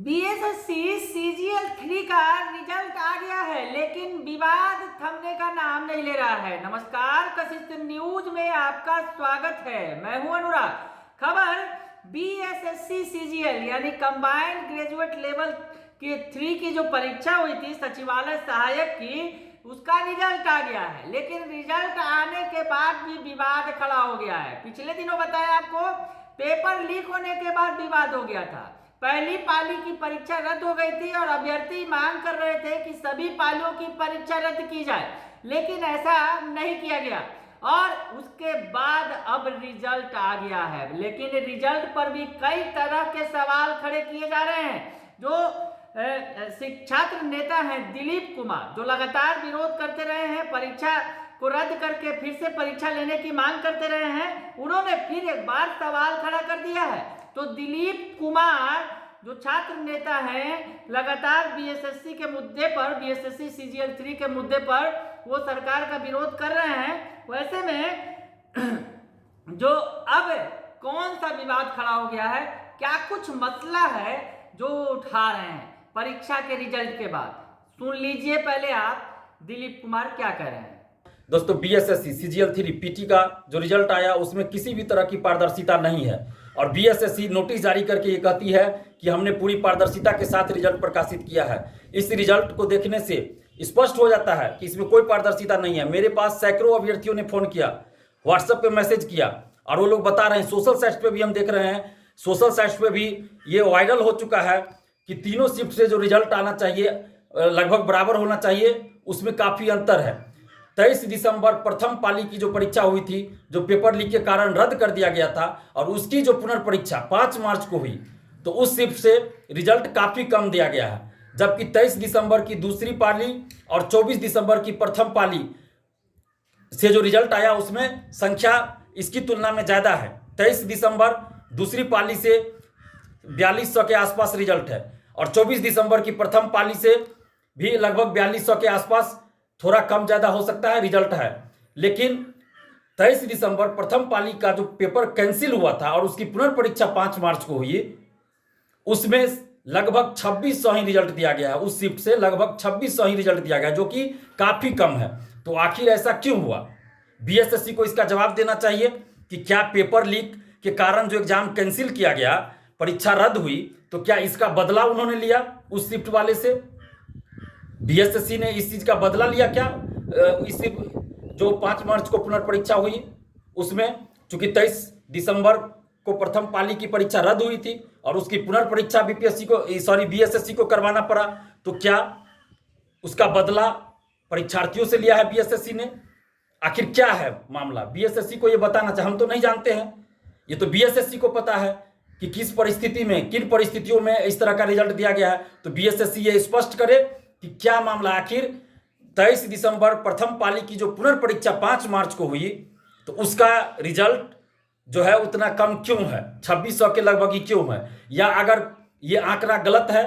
BSSC CGL 3 का result आ गया है, लेकिन विवाद थमने का नाम नहीं ले रहा है। नमस्कार, कशिश न्यूज में आपका स्वागत है। मैं हूं अनुराग। खबर बीएसएससी सीजीएल यानी कंबाइंड ग्रेजुएट लेवल के 3 की जो परीक्षा हुई थी सचिवालय सहायक की, उसका रिजल्ट आ गया है। लेकिन रिजल्ट आने के बाद भी विवाद खड़ा हो गया है। पिछले दिनों बताया आपको, पेपर लीक होने के बाद विवाद हो गया था। पहली पाली की परीक्षा रद्द हो गई थी और अभ्यर्थी मांग कर रहे थे कि सभी पालियों की परीक्षा रद्द की जाए, लेकिन ऐसा नहीं किया गया और उसके बाद अब रिजल्ट आ गया है। लेकिन रिजल्ट पर भी कई तरह के सवाल खड़े किए जा रहे हैं। जो छात्र नेता हैं दिलीप कुमार, जो लगातार विरोध करते रहे हैं, परीक्षा को रद्द करके फिर से परीक्षा लेने की मांग करते रहे हैं, उन्होंने फिर एक बार सवाल खड़ा कर दिया है। तो दिलीप कुमार जो छात्र नेता हैं, लगातार बीएसएससी के मुद्दे पर, बीएसएससी सीजीएल 3 के मुद्दे पर वो सरकार का विरोध कर रहे हैं। वैसे में जो अब कौन सा विवाद खड़ा हो गया है, क्या कुछ मसला है जो उठा रहे हैं परीक्षा के रिजल्ट के बाद, सुन लीजिए पहले आप दिलीप कुमार क्या कह रहे हैं। दोस्तों, बीएसएससी सीजीएल 3 पीटी का जो रिजल्ट आया उसमें किसी भी तरह की पारदर्शिता नहीं है और बीएसएससी नोटिस जारी करके ये कहती है कि हमने पूरी पारदर्शिता के साथ रिजल्ट प्रकाशित किया है। इस रिजल्ट को देखने से स्पष्ट हो जाता है कि इसमें कोई पारदर्शिता नहीं है। मेरे पास सैकड़ों अभ्यर्थियों ने फोन किया, व्हाट्सएप पे मैसेज किया और वो लोग बता रहे हैं, सोशल साइट्स पे भी हम देख रहे हैं, सोशल साइट्स पे भी ये वायरल हो चुका है कि तीनों शिफ्ट से जो रिजल्ट आना चाहिए लगभग बराबर होना चाहिए, उसमें काफ़ी अंतर है। 23 दिसंबर प्रथम पाली की जो परीक्षा हुई थी, जो पेपर लीक के कारण रद्द कर दिया गया था, और उसकी जो पुनर्परीक्षा 5 मार्च को हुई, तो उस शिफ्ट से रिजल्ट काफ़ी कम दिया गया है। जबकि 23 दिसंबर की दूसरी पाली और 24 दिसंबर की प्रथम पाली से जो रिजल्ट आया उसमें संख्या इसकी तुलना में ज़्यादा है। 23 दिसंबर दूसरी पाली से 4200 के आसपास रिजल्ट है और 24 दिसंबर की प्रथम पाली से भी लगभग 4200 के आसपास, थोड़ा कम ज़्यादा हो सकता है, रिजल्ट है। लेकिन 23 दिसंबर प्रथम पाली का जो पेपर कैंसिल हुआ था और उसकी पुनर्परीक्षा 5 मार्च को हुई, उसमें लगभग 2600 ही रिजल्ट दिया गया है। उस शिफ्ट से लगभग 2600 ही रिजल्ट दिया गया, जो कि काफ़ी कम है। तो आखिर ऐसा क्यों हुआ? बीएसएससी को इसका जवाब देना चाहिए कि क्या पेपर लीक के कारण जो एग्जाम कैंसिल किया गया, परीक्षा रद्द हुई, तो क्या इसका बदला उन्होंने लिया उस शिफ्ट वाले से? बीएसएससी ने इस चीज का बदला लिया क्या? इस जो 5 मार्च को पुनर्परीक्षा हुई उसमें चूंकि 23 दिसंबर को प्रथम पाली की परीक्षा रद्द हुई थी और उसकी पुनर्परीक्षा बीएसएससी को करवाना पड़ा, तो क्या उसका बदला परीक्षार्थियों से लिया है बीएसएससी ने? आखिर क्या है मामला? बीएसएससी को ये बताना चाहिए। हम तो नहीं जानते हैं, ये तो बीएसएससी को पता है कि किस परिस्थिति में, किन परिस्थितियों में इस तरह का रिजल्ट दिया गया है। तो बीएसएससी ये स्पष्ट करे कि क्या मामला। आखिर 23 दिसंबर प्रथम पाली की जो पुनर्परीक्षा 5 मार्च को हुई, तो उसका रिजल्ट जो है उतना कम क्यों है? 2600 के लगभग ही क्यों है? या अगर ये आंकड़ा गलत है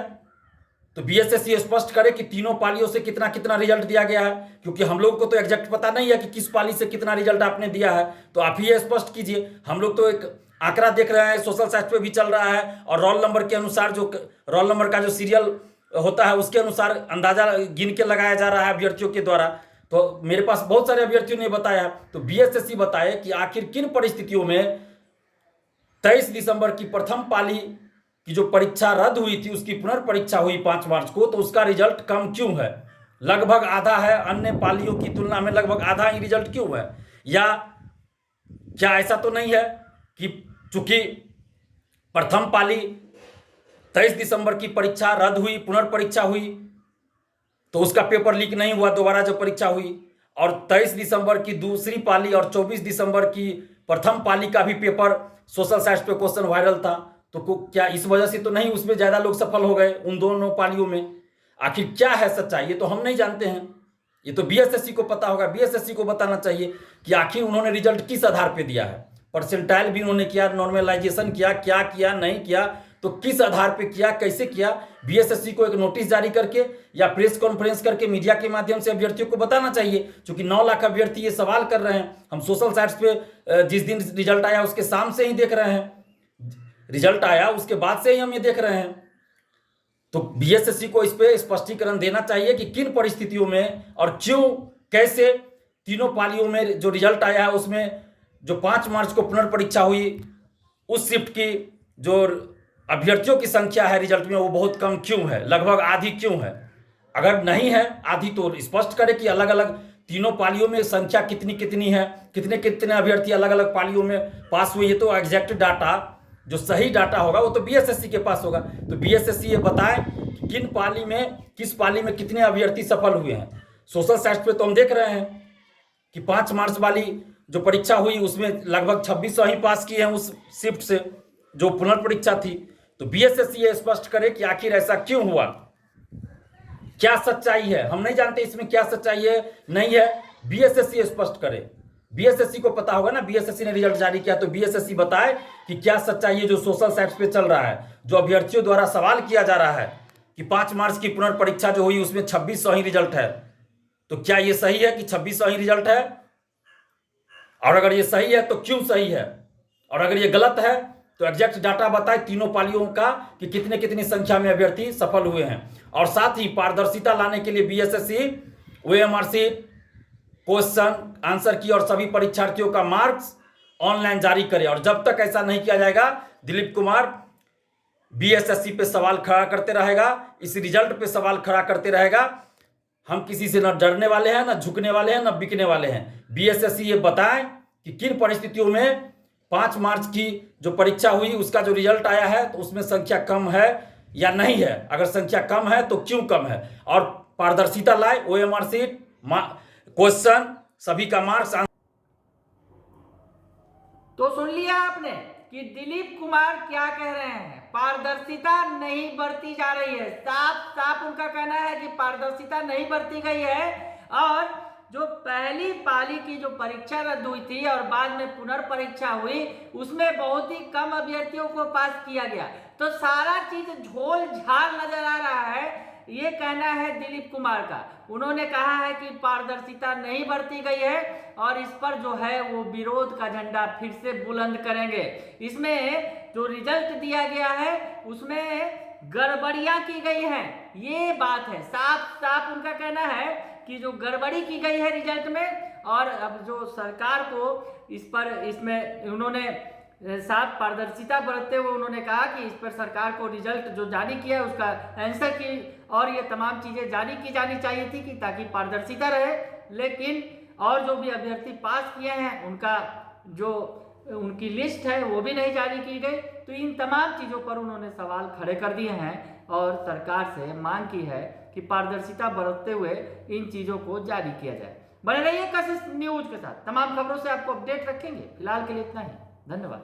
तो बीएसएससी स्पष्ट करे कि तीनों पालियों से कितना कितना रिजल्ट दिया गया है, क्योंकि हम लोग को तो एग्जैक्ट पता नहीं है कि किस पाली से कितना रिजल्ट आपने दिया है। तो आप ही स्पष्ट कीजिए। हम लोग तो एक आंकड़ा देख रहे हैं, सोशल साइट पे भी चल रहा है और रोल नंबर के अनुसार, जो रोल नंबर का जो सीरियल होता है उसके अनुसार अंदाजा गिन के लगाया जा रहा है अभ्यर्थियों के द्वारा। तो मेरे पास बहुत सारे अभ्यर्थियों ने बताया। तो बीएसएससी बताए कि आखिर किन परिस्थितियों में 23 दिसंबर की प्रथम पाली की जो परीक्षा रद्द हुई थी, उसकी पुनर्परीक्षा हुई 5 मार्च को, तो उसका रिजल्ट कम क्यों है? लगभग आधा है, अन्य पालियों की तुलना में लगभग आधा ही रिजल्ट क्यों है? या क्या ऐसा तो नहीं है कि चूंकि प्रथम पाली 23 दिसंबर की परीक्षा रद्द हुई, पुनर्परीक्षा हुई, तो उसका पेपर लीक नहीं हुआ, दोबारा जो परीक्षा हुई, और 23 दिसंबर की दूसरी पाली और 24 दिसंबर की प्रथम पाली का भी पेपर सोशल साइट्स पे क्वेश्चन वायरल था, तो क्या इस वजह से तो नहीं उसमें ज़्यादा लोग सफल हो गए उन दोनों पालियों में? आखिर क्या है सच्चाई? ये तो हम नहीं जानते हैं, ये तो बीएसएससी को पता होगा। बीएसएससी को बताना चाहिए कि आखिर उन्होंने रिजल्ट किस आधार पर दिया है। परसेंटाइल भी उन्होंने किया, नॉर्मलाइजेशन किया, क्या किया, नहीं किया, तो किस आधार पे किया, कैसे किया? बीएसएससी को एक नोटिस जारी करके या प्रेस कॉन्फ्रेंस करके मीडिया के माध्यम से अभ्यर्थियों को बताना चाहिए, क्योंकि 9 लाख अभ्यर्थी ये सवाल कर रहे हैं। हम सोशल साइट्स पे जिस दिन रिजल्ट आया उसके शाम से ही देख रहे हैं, रिजल्ट आया उसके बाद से ही हम ये देख रहे हैं। तो बीएसएससी को इस पे स्पष्टीकरण देना चाहिए कि किन परिस्थितियों में और क्यों, कैसे तीनों पालियों में जो रिजल्ट आया है उसमें जो 5 मार्च को पुनर्परीक्षा हुई उस शिफ्ट की जो अभ्यर्थियों की संख्या है रिजल्ट में वो बहुत कम क्यों है, लगभग आधी क्यों है। अगर नहीं है आधी तो स्पष्ट करे कि अलग अलग तीनों पालियों में संख्या कितनी कितनी है, कितने कितने अभ्यर्थी अलग अलग पालियों में पास हुए। ये तो एग्जैक्ट डाटा, जो सही डाटा होगा वो तो बीएसएससी के पास होगा। तो बीएसएससी ये बताए कि किन पाली में, किस पाली में कितने अभ्यर्थी सफल हुए हैं। सोशल साइंस पे तो हम देख रहे हैं कि 5 मार्च वाली जो परीक्षा हुई उसमें लगभग 2600 ही पास किए हैं उस शिफ्ट से जो पुनर्परीक्षा थी। तो बीएसएससी ये स्पष्ट करे कि आखिर ऐसा क्यों हुआ, क्या सच्चाई है। हम नहीं जानते इसमें क्या सच्चाई है नहीं है, बीएसएससी स्पष्ट करे। बीएसएससी को पता होगा ना, बीएसएससी ने रिजल्ट जारी किया तो बीएसएससी बताए कि क्या सच्चाई है जो सोशल साइट्स पे चल रहा है, जो अभ्यर्थियों द्वारा सवाल किया जा रहा है कि 5 मार्च की पुनर्परीक्षा जो हुई उसमें 2600 ही रिजल्ट है। तो क्या ये सही है कि 2600 ही रिजल्ट है? और अगर ये सही है तो क्यों सही है, और अगर ये गलत है तो एग्जैक्ट डाटा बताए तीनों पालियों का कि कितने कितनी संख्या में अभ्यर्थी सफल हुए हैं। और साथ ही पारदर्शिता लाने के लिए BSSC OMR sheet, question answer की और सभी परीक्षार्थियों का मार्क्स ऑनलाइन जारी करे। और जब तक ऐसा नहीं किया जाएगा दिलीप कुमार बीएसएससी पे सवाल खड़ा करते रहेगा, इस रिजल्ट पे सवाल खड़ा करते रहेगा। हम किसी से न डरने वाले हैं, न झुकने वाले हैं, न बिकने वाले हैं। बीएसएससी ये बताएं कि किन परिस्थितियों में 5 मार्च की जो परीक्षा हुई उसका जो रिजल्ट आया है तो उसमें संख्या कम है या नहीं है। अगर संख्या कम है तो क्यों कम है, और पारदर्शिता लाए, ओएमआर शीट, क्वेश्चन, सभी का मार्क्स। तो सुन लिया आपने कि दिलीप कुमार क्या कह रहे हैं। पारदर्शिता नहीं बरती जा रही है, साफ साफ उनका कहना है कि पारदर्शिता नहीं बरती गई है। और जो पहली पाली की जो परीक्षा रद्द हुई थी और बाद में पुनर्परीक्षा हुई उसमें बहुत ही कम अभ्यर्थियों को पास किया गया। तो सारा चीज झोल झाल नजर आ रहा है, ये कहना है दिलीप कुमार का। उन्होंने कहा है कि पारदर्शिता नहीं बरती गई है और इस पर जो है वो विरोध का झंडा फिर से बुलंद करेंगे। इसमें जो रिजल्ट दिया गया है उसमें गड़बड़ियां की गई हैं, ये बात है। साफ साफ उनका कहना है कि जो गड़बड़ी की गई है रिजल्ट में, और अब जो सरकार को इसमें उन्होंने साथ पारदर्शिता बरतते हुए उन्होंने कहा कि इस पर सरकार को रिजल्ट जो जारी किया है उसका आंसर की और ये तमाम चीज़ें जारी की जानी चाहिए थी कि ताकि पारदर्शिता रहे। लेकिन और जो भी अभ्यर्थी पास किए हैं उनका जो उनकी लिस्ट है वो भी नहीं जारी की गई। तो इन तमाम चीज़ों पर उन्होंने सवाल खड़े कर दिए हैं और सरकार से मांग की है कि पारदर्शिता बरतते हुए इन चीज़ों को जारी किया जाए। बने रहिए कशिश न्यूज के साथ, तमाम खबरों से आपको अपडेट रखेंगे। फिलहाल के लिए इतना ही, धन्यवाद।